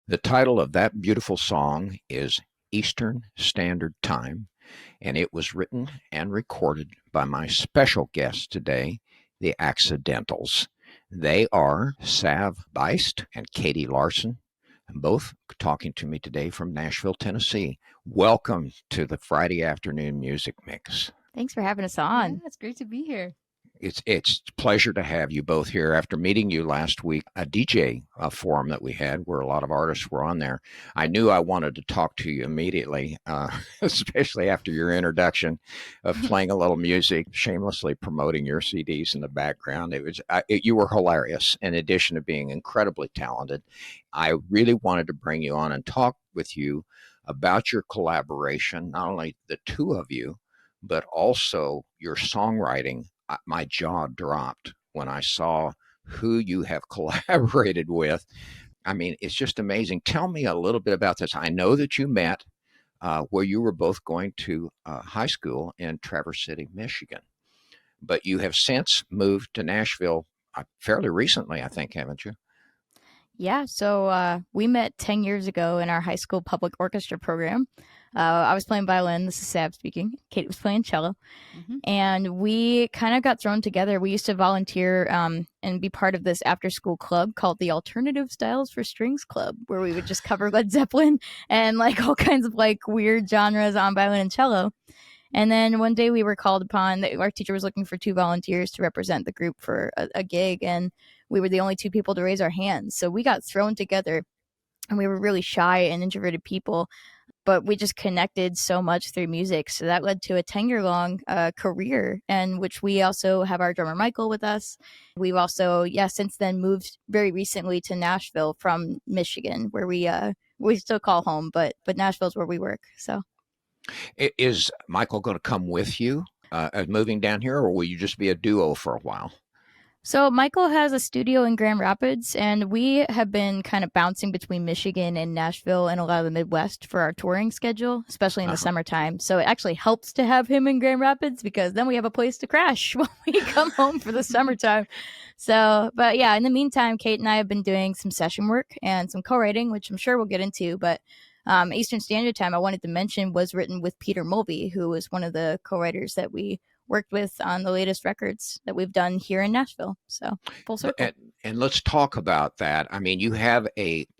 The title of that beautiful song is Eastern Standard Time, and it was written and recorded by my special guests today, the Accidentals. They are Sav Beist and Katie Larson, both talking to me today from Nashville, Tennessee. Welcome to the Friday afternoon music mix. Thanks for having us on. Yeah, it's great to be here. It's a pleasure to have you both here. After meeting you last week, a DJ forum that we had where a lot of artists were on there, I knew I wanted to talk to you immediately, especially after your introduction of playing a little music, shamelessly promoting your CDs in the background. You were hilarious. In addition to being incredibly talented, I really wanted to bring you on and talk with you about your collaboration, not only the two of you, but also your songwriting. My jaw dropped when I saw who you have collaborated with. I mean, it's just amazing. Tell me a little bit about this. I know that you met where you were both going to high school in Traverse City, Michigan, but you have since moved to Nashville fairly recently, I think, haven't you? Yeah, so we met 10 years ago in our high school public orchestra program. I was playing violin. This is Sab speaking. Kate was playing cello. And we kind of got thrown together. We used to volunteer and be part of this after-school club called the Alternative Styles for Strings Club, where we would just cover Led Zeppelin and like all kinds of like weird genres on violin and cello. And then one day we were called upon, our teacher was looking for 2 volunteers to represent the group for a gig, and we were the only 2 people to raise our hands. So we got thrown together, and we were really shy and introverted people, but we just connected so much through music. So that led to a 10-year-long career, and which we also have our drummer Michael with us. We've also, since then moved very recently to Nashville from Michigan, where we still call home, but Nashville's where we work. So. Is Michael going to come with you moving down here, or will you just be a duo for a while? So Michael has a studio in Grand Rapids, and we have been kind of bouncing between Michigan and Nashville and a lot of the Midwest for our touring schedule, especially in the summertime. So it actually helps to have him in Grand Rapids because then we have a place to crash when we come home for the summertime. So, but yeah, in the meantime, Kate and I have been doing some session work and some co-writing, which I'm sure we'll get into, but Eastern Standard Time, I wanted to mention, was written with Peter Mulvey, who was one of the co-writers that we worked with on the latest records that we've done here in Nashville. So full circle. And let's talk about that. I mean, you have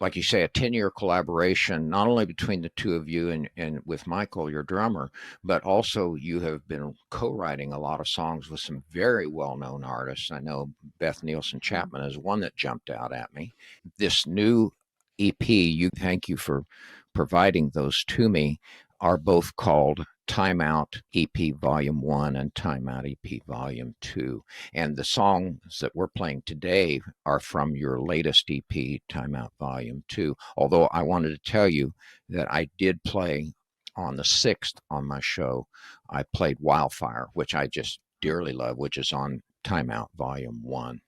like you say, a 10-year collaboration, not only between the two of you and with Michael, your drummer, but also you have been co-writing a lot of songs with some very well-known artists. I know Beth Nielsen Chapman is one that jumped out at me. This new EP, thank you for providing those to me, are both called Timeout EP Volume 1 and Timeout EP Volume 2. And the songs that we're playing today are from your latest EP, Timeout Volume 2. Although I wanted to tell you that I did play on the 6th on my show. I played Wildfire, which I just dearly love, which is on Timeout Volume 1.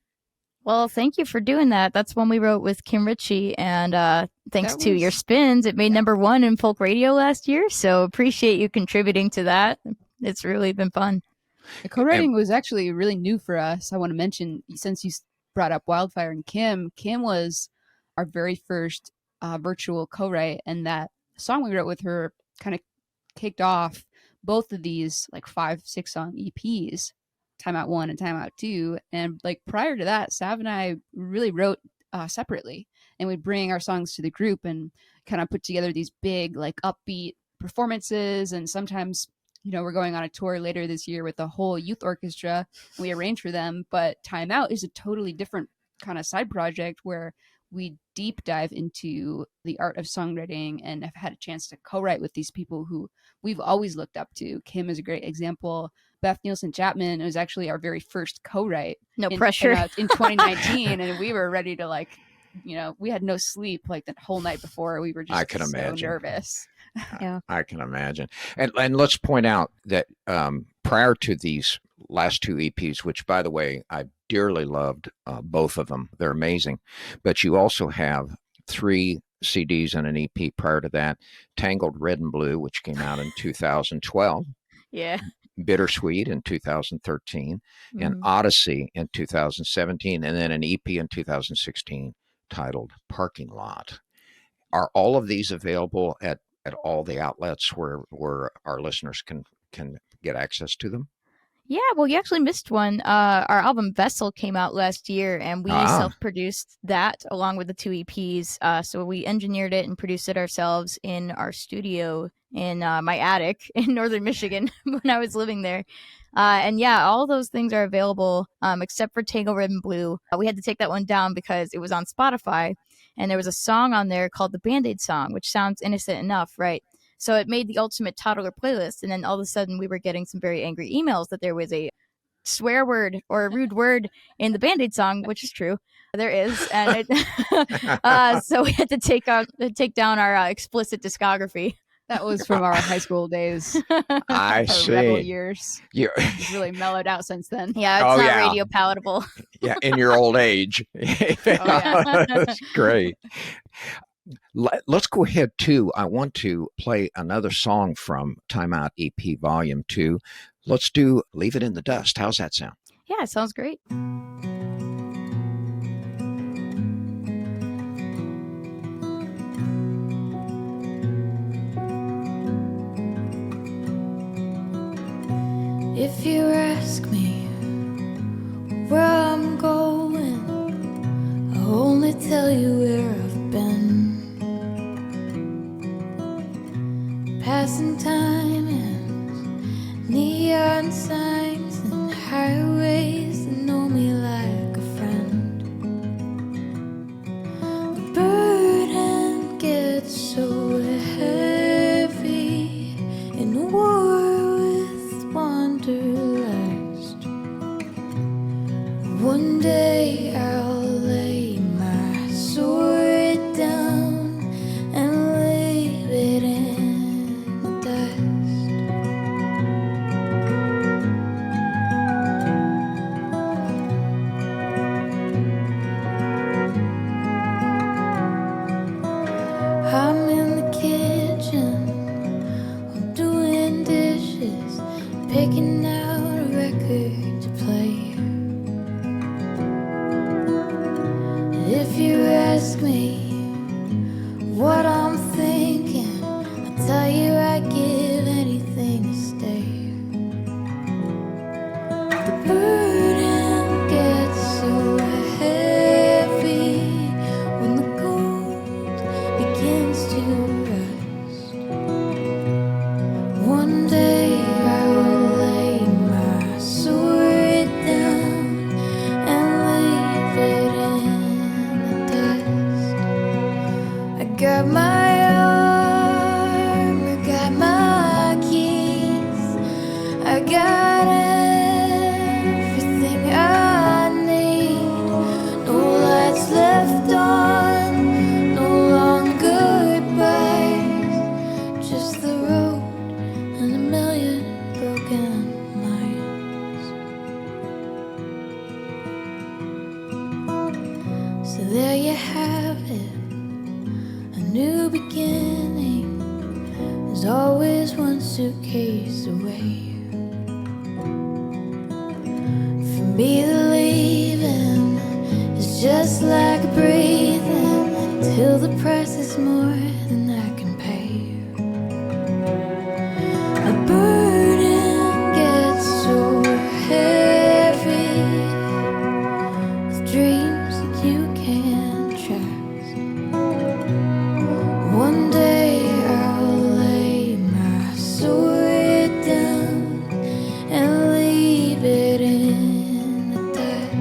Well, thank you for doing that. That's one we wrote with Kim Ritchie, and thanks to your spins, it made #1 in folk radio last year. So appreciate you contributing to that. It's really been fun. The co-writing was actually really new for us. I want to mention, since you brought up Wildfire and Kim was our very first virtual co-write, and that song we wrote with her kind of kicked off both of these like 5-6 song EPs. Timeout 1 and Timeout 2. And like prior to that, Sav and I really wrote separately, and we'd bring our songs to the group and kind of put together these big like upbeat performances. And sometimes, we're going on a tour later this year with the whole youth orchestra, and we arrange for them. But Timeout is a totally different kind of side project where we deep dive into the art of songwriting and have had a chance to co-write with these people who we've always looked up to. Kim is a great example. Beth Nielsen Chapman was actually our very first co-write. No pressure. In 2019, and we were ready to we had no sleep like the whole night before. We were just so nervous. Yeah, I can imagine. And let's point out that prior to these last 2 EPs, which by the way, I dearly loved both of them. They're amazing. But you also have 3 CDs and an EP prior to that. Tangled Red and Blue, which came out in 2012. Yeah. Bittersweet in 2013, and Odyssey in 2017, and then an EP in 2016 titled Parking Lot. Are all of these available at all the outlets where our listeners can get access to them? Yeah, well, you actually missed one. Our album Vessel came out last year, and we Ah, self-produced that along with the two EPs. So we engineered it and produced it ourselves in our studio in my attic in northern Michigan when I was living there. And yeah, all those things are available except for Tango Red and Blue. We had to take that one down because it was on Spotify, and there was a song on there called the Band-Aid song, which sounds innocent enough, right? So it made the ultimate toddler playlist. And then all of a sudden, we were getting some very angry emails that there was a swear word or a rude word in the Band-Aid song, which is true. There is. And so we had to take down our explicit discography. That was from our high school days, I our rebel see. years. You, It's really mellowed out since then. Yeah, it's oh not yeah, radio palatable. yeah. In your old age, yeah. that's great. Let's go ahead too. I want to play another song from Timeout EP Volume 2. Let's do Leave It in the Dust. How's that sound? Yeah, it sounds great. If you ask me where I'm going, I'll only tell you where I've been. Passing time and neon signs and highways that know me like a friend. The burden gets so heavy in a war with wanderlust. One day I'll lay my sword down and leave it in the dust. I'm in the kitchen, I'm doing dishes, picking out a record to play. If you ask me what I'm thinking, I'll tell you I'd give anything to stay. The burden gets so heavy when the gold begins to rust. One day I will lay my sword down and leave it in the dust. I got my arm, I got my keys, I got everything I need. No lights left on, no long goodbyes, just the road and a million broken minds. So there you have it, a new beginning. There's always one suitcase away. For me, the leaving is just like breathing till the price is more than I can pay. A burden gets so heavy with dreams that you can't trust. One day I'll lay my sword down and leave it in the dust.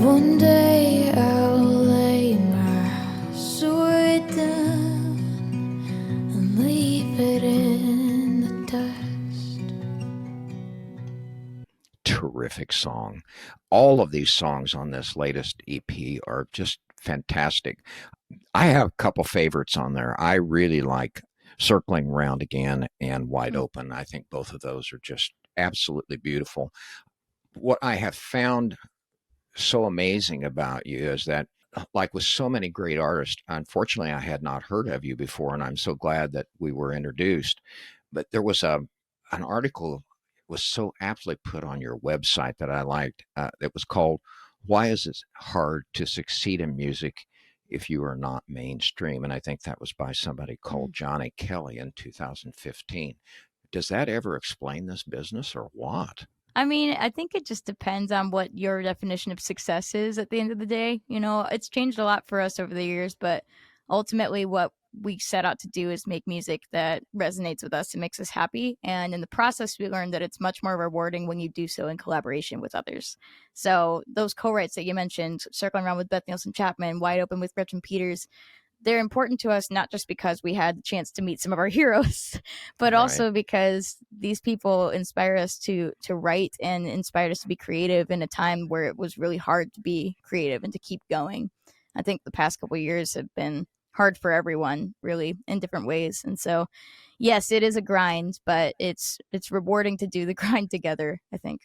One day I'll lay my sword down and leave it in the dust. Terrific song. All of these songs on this latest EP are just fantastic. I have a couple favorites on there. I really like Circling Round Again and Wide Open. I think both of those are just absolutely beautiful. What I have found so amazing about you is that, like with so many great artists, unfortunately, I had not heard of you before, and I'm so glad that we were introduced. But there was an article was so aptly put on your website that I liked. It was called "Why Is It Hard to Succeed in Music if you are not mainstream. And I think that was by somebody called Johnny Kelly in 2015. Does that ever explain this business or what? I mean, I think it just depends on what your definition of success is at the end of the day. You know, it's changed a lot for us over the years, but ultimately what we set out to do is make music that resonates with us and makes us happy. And in the process, we learned that it's much more rewarding when you do so in collaboration with others. So those co-writes that you mentioned, Circling Around with Beth Nielsen Chapman, Wide Open with Gretchen Peters, they're important to us not just because we had the chance to meet some of our heroes, but also because these people inspire us to write and inspired us to be creative in a time where it was really hard to be creative and to keep going. I think the past couple of years have been hard for everyone, really, in different ways. And so, yes, it is a grind, but it's rewarding to do the grind together, I think.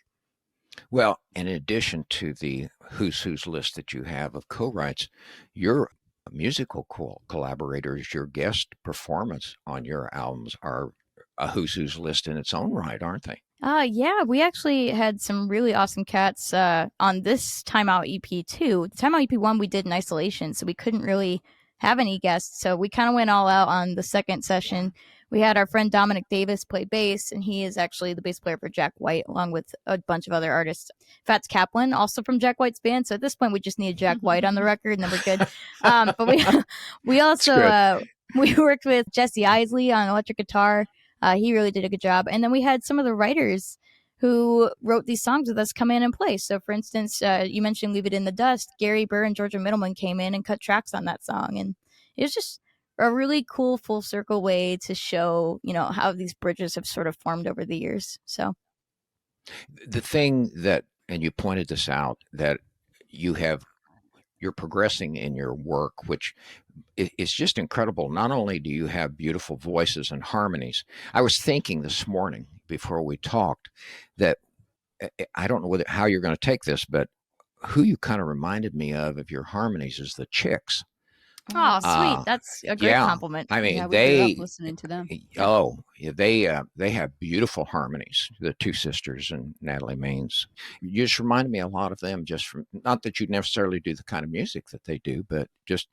Well, in addition to the who's list that you have of co-writes, your musical collaborators, your guest performance on your albums are a who's list in its own right, aren't they? Yeah, we actually had some really awesome cats on this Timeout EP too. The Timeout EP 1 we did in isolation, so we couldn't really have any guests. So we kind of went all out on the second session. We had our friend Dominic Davis play bass, and he is actually the bass player for Jack White, along with a bunch of other artists. Fats Kaplan, also from Jack White's band. So at this point, we just needed Jack White on the record, and then we're good. But we also we worked with Jesse Isley on electric guitar. He really did a good job. And then we had some of the writers who wrote these songs with us come in and play. So, for instance, you mentioned Leave It in the Dust. Gary Burr and Georgia Middleman came in and cut tracks on that song. And it was just a really cool full circle way to show, you know, how these bridges have sort of formed over the years. So the thing that, and you pointed this out, that you're progressing in your work, which is just incredible. Not only do you have beautiful voices and harmonies, I was thinking this morning before we talked that I don't know how you're going to take this, but who you kind of reminded me of your harmonies is the Chicks. Oh, sweet! That's a great compliment. I mean, we grew up listening to them. Oh, they have beautiful harmonies. The two sisters and Natalie Maines. You just reminded me a lot of them. Just from, not that you necessarily do the kind of music that they do, but just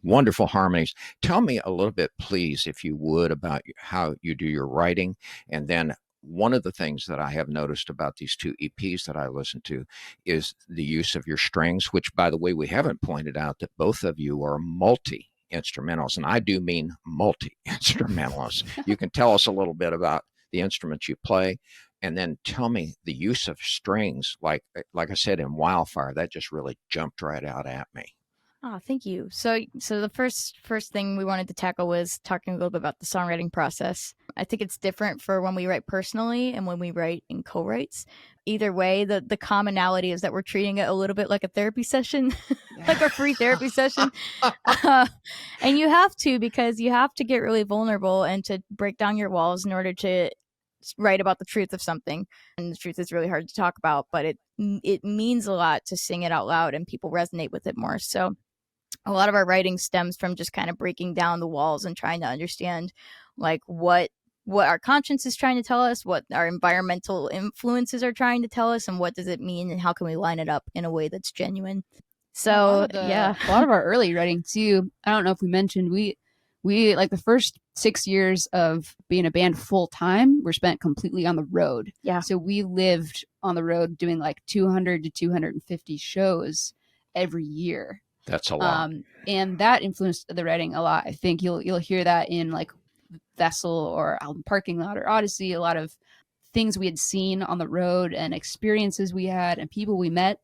wonderful harmonies. Tell me a little bit, please, if you would, about how you do your writing, and then one of the things that I have noticed about these two EPs that I listened to is the use of your strings, which, by the way, we haven't pointed out that both of you are multi instrumentalists, and I do mean multi instrumentalists. You can tell us a little bit about the instruments you play, and then tell me the use of strings. Like I said in Wildfire, that just really jumped right out at me. Oh, thank you. So the first thing we wanted to tackle was talking a little bit about the songwriting process. I think it's different for when we write personally and when we write in co-writes. Either way, the commonality is that we're treating it a little bit like a therapy session, like a free therapy session. And you have to, because you have to get really vulnerable and to break down your walls in order to write about the truth of something. And the truth is really hard to talk about, but it means a lot to sing it out loud and people resonate with it more. So a lot of our writing stems from just kind of breaking down the walls and trying to understand like what our conscience is trying to tell us, what our environmental influences are trying to tell us, and what does it mean, and how can we line it up in a way that's genuine. So a lot of our early writing too, I don't know if we mentioned, we like the first 6 years of being a band full time were spent completely on the road. Yeah. So we lived on the road doing like 200 to 250 shows every year. That's a lot. And that influenced the writing a lot. I think you'll hear that in like Vessel or Album Parking Lot or Odyssey, a lot of things we had seen on the road and experiences we had and people we met.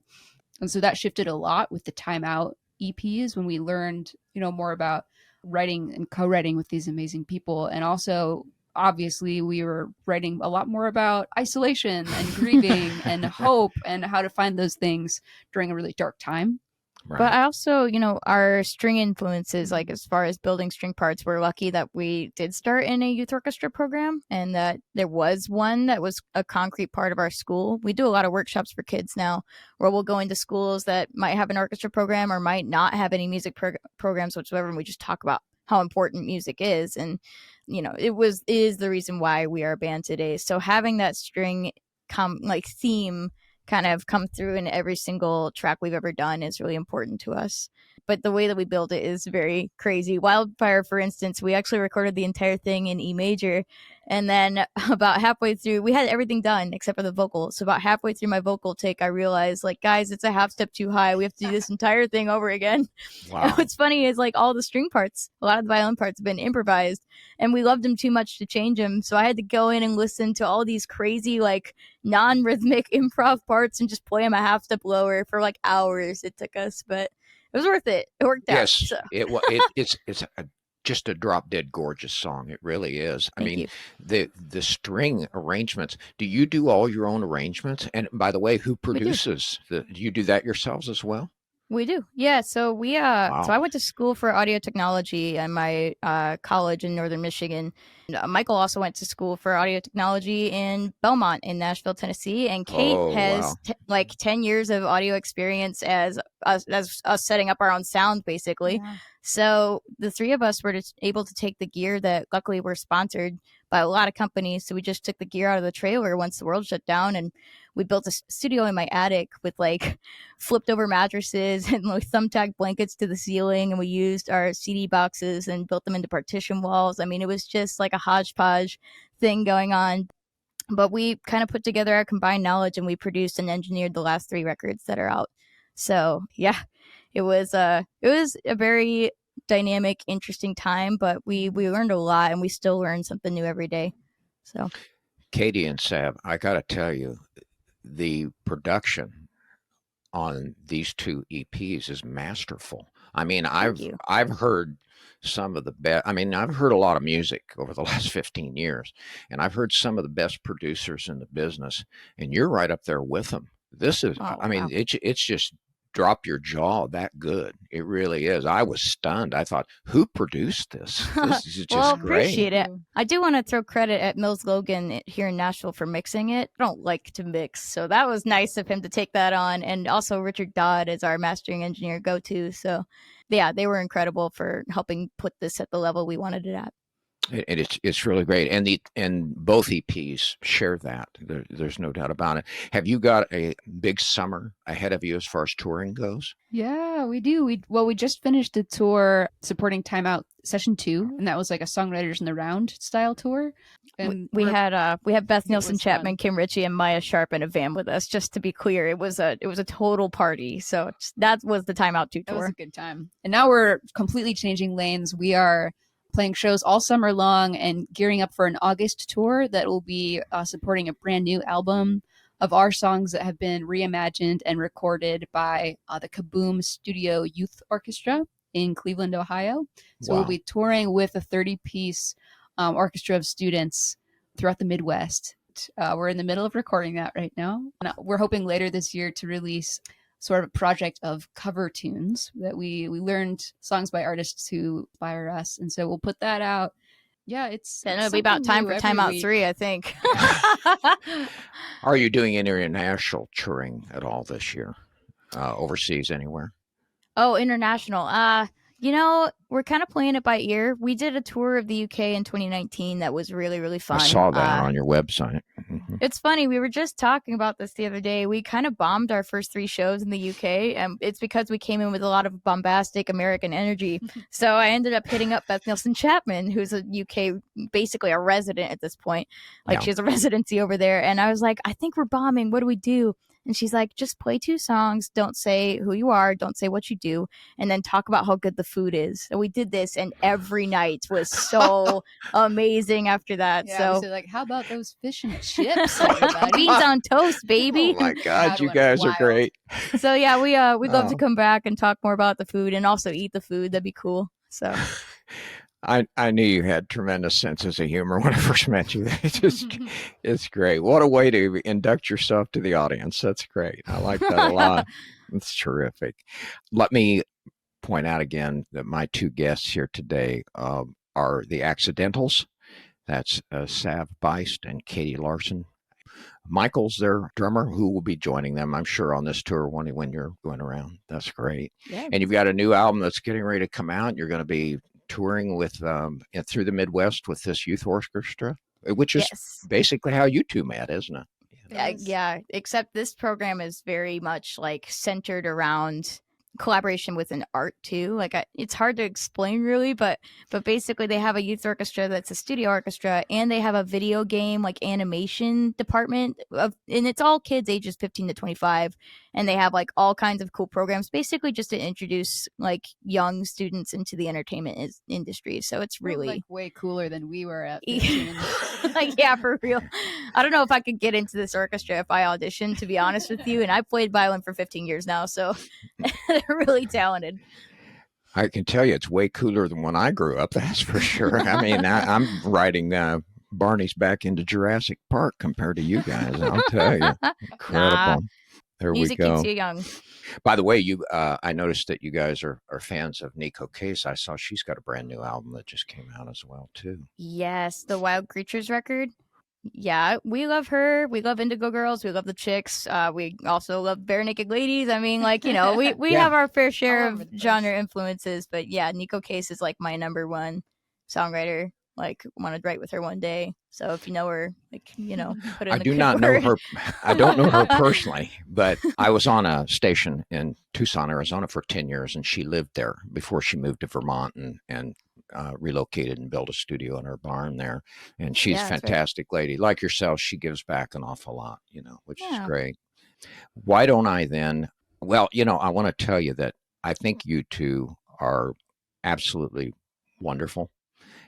And so that shifted a lot with the Time Out EPs when we learned, you know, more about writing and co-writing with these amazing people. And also, obviously, we were writing a lot more about isolation and grieving and hope and how to find those things during a really dark time. Right. But I also, you know, our string influences, like as far as building string parts, we're lucky that we did start in a youth orchestra program and that there was one that was a concrete part of our school. We do a lot of workshops for kids now where we'll go into schools that might have an orchestra program or might not have any music programs whatsoever. And we just talk about how important music is. And, you know, it is the reason why we are a band today. So having that string theme kind of come through in every single track we've ever done is really important to us. but the way that we build it is very crazy. Wildfire, for instance, we actually recorded the entire thing in E major. And then about halfway through, we had everything done except for the vocal. So about halfway through my vocal take, I realized, like, guys, it's a half step too high. We have to do this entire thing over again. Wow. And what's funny is, like, all the string parts, a lot of the violin parts have been improvised, and we loved them too much to change them. So I had to go in and listen to all these crazy, like, non-rhythmic improv parts and just play them a half step lower for like hours. It took us, but it was worth it. It worked out. Yes, So. it's just a drop dead gorgeous song. It really is. I Thank mean, you. the string arrangements. Do you do all your own arrangements? And by the way, who produces? Do you do that yourselves as well? We do. Yeah. So Wow. so I went to school for audio technology at my college in Northern Michigan. Michael also went to school for audio technology in Belmont in Nashville, Tennessee. And Kate has like 10 years of audio experience as us setting up our own sound, basically. Yeah. So the three of us were able to take the gear that luckily were sponsored by a lot of companies. So we just took the gear out of the trailer once the world shut down, and we built a studio in my attic with like flipped over mattresses and like thumbtack blankets to the ceiling. And we used our CD boxes and built them into partition walls. I mean, it was just like a hodgepodge thing going on. But we kind of put together our combined knowledge, and we produced and engineered the last 3 records that are out. So yeah, it was a very dynamic, interesting time, but we learned a lot, and we still learn something new every day. So Katie and Sav, I got to tell you, the production on these 2 EPs is masterful. I mean, I've heard some of the best. I mean, I've heard a lot of music over the last 15 years, and I've heard some of the best producers in the business, and you're right up there with them. This is, I mean, wow. It's just drop your jaw that good. It really is. I was stunned. I thought, who produced this? This is just well, great. Appreciate it. I do want to throw credit at Mills Logan here in Nashville for mixing it. I don't like to mix, so that was nice of him to take that on. And also Richard Dodd is our mastering engineer go-to. So yeah, they were incredible for helping put this at the level we wanted it at. It's really great, and both EPs share that. There's no doubt about it. Have you got a big summer ahead of you as far as touring goes? Yeah, we do. We just finished a tour supporting Time Out Session 2, and that was like a Songwriters in the Round style tour. And we had Beth Nielsen Chapman, Kim Ritchie, and Maya Sharp in a van with us. Just to be clear, it was a total party. So that was the Time Out 2 tour. That was a good time. And now we're completely changing lanes. We are playing shows all summer long and gearing up for an August tour that will be supporting a brand new album of our songs that have been reimagined and recorded by the Kaboom Studio Youth Orchestra in Cleveland, Ohio. So We'll be touring with a 30-piece orchestra of students throughout the Midwest. We're in the middle of recording that right now. And we're hoping later this year to release sort of a project of cover tunes that we learned songs by artists who inspire us. And so we'll put that out. Yeah, it'll be about time for Time Out 3, I think. Are you doing any international touring at all this year? Overseas anywhere? Oh, international. We're kind of playing it by ear. We did a tour of the UK in 2019 that was really, really fun. I saw that on your website. Mm-hmm. It's funny. We were just talking about this the other day. We kind of bombed our first 3 shows in the UK, and it's because we came in with a lot of bombastic American energy. So I ended up hitting up Beth Nielsen Chapman, who's a UK, basically a resident at this point. Like, she has a residency over there. And I was like, I think we're bombing. What do we do? And she's like, just play 2 songs. Don't say who you are. Don't say what you do. And then talk about how good the food is. So we did this, and every night was so amazing after that. Yeah, so like, how about those fish and chips, everybody? Beans on toast, baby. Oh my God, you guys are great. So yeah, we'd love to come back and talk more about the food and also eat the food. That'd be cool. So I knew you had tremendous senses of humor when I first met you. It's great. What a way to induct yourself to the audience. That's great. I like that a lot. It's terrific. Let me point out again that my 2 guests here today are the Accidentals. That's Sav Beist and Katie Larson. Michael's their drummer, who will be joining them, I'm sure, on this tour when you're going around. That's great. Yeah. And you've got a new album that's getting ready to come out. You're going to be touring with through the Midwest with this youth orchestra, which is basically how you 2 met, isn't it? Yeah, except this program is very much like centered around collaboration with an art too. Like it's hard to explain really, but basically they have a youth orchestra that's a studio orchestra, and they have a video game like animation department and it's all kids ages 15 to 25, and they have like all kinds of cool programs basically just to introduce like young students into the entertainment industry. So it's really like way cooler than we were at 15. like, yeah, for real. I don't know if I could get into this orchestra if I auditioned, to be honest with you, and I played violin for 15 years now, so they're really talented. I can tell you it's way cooler than when I grew up, that's for sure. I mean, I'm riding Barney's back into Jurassic Park compared to you guys, I'll tell you. Incredible. Nah, there music we go. keeps you young. By the way, I noticed that you guys are fans of Nico Case. I saw she's got a brand new album that just came out as well, too. Yes, the Wild Creatures record. Yeah, we love her. We love Indigo Girls. We love the Chicks. We also love Bare Naked Ladies. I mean, like, you know, we Yeah. have our fair share of genre influences. But yeah, Nico Case is like my number one songwriter. Like, want to write with her one day. So if you know her, like, you know, put it in I the do good not word. know her. I don't know her personally, but I was on a station in Tucson, Arizona for 10 years, and she lived there before she moved to Vermont and relocated and built a studio in her barn there. And she's Yeah, a that's right. fantastic lady. Like yourself, she gives back an awful lot, you know, which is Yeah. great. Why don't I then? Well, you know, I want to tell you that I think you two are absolutely wonderful.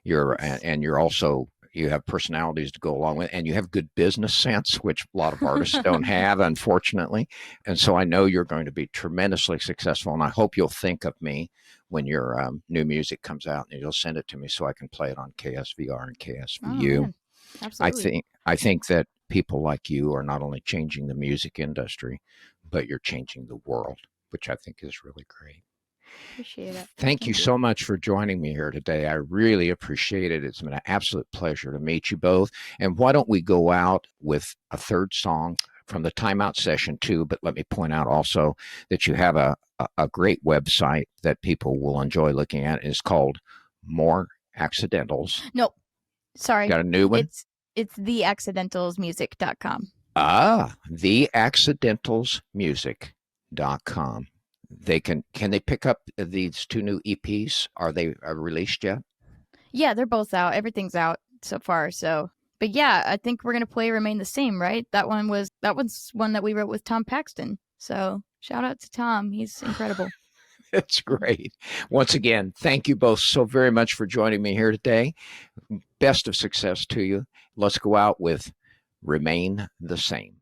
And you're also, you have personalities to go along with, and you have good business sense, which a lot of artists don't have, unfortunately. And so I know you're going to be tremendously successful, and I hope you'll think of me when your new music comes out, and you'll send it to me so I can play it on KSVR and KSVU. Oh, man. Absolutely. I think that people like you are not only changing the music industry, but you're changing the world, which I think is really great. Appreciate it. Thank you so much for joining me here today. I really appreciate it. It's been an absolute pleasure to meet you both. And why don't we go out with a third song from the timeout session too? But let me point out also that you have a great website that people will enjoy looking at. It's called More Accidentals. Nope. Sorry. Got a new one? It's theaccidentalsmusic.com. Theaccidentalsmusic.com. Can they pick up these two new EPs? Are they released yet? Yeah, they're both out. Everything's out so far. So, but yeah, I think we're gonna play Remain the Same, right? That one's one that we wrote with Tom Paxton. So shout out to Tom. He's incredible. That's great. Once again, thank you both so very much for joining me here today. Best of success to you. Let's go out with Remain the Same.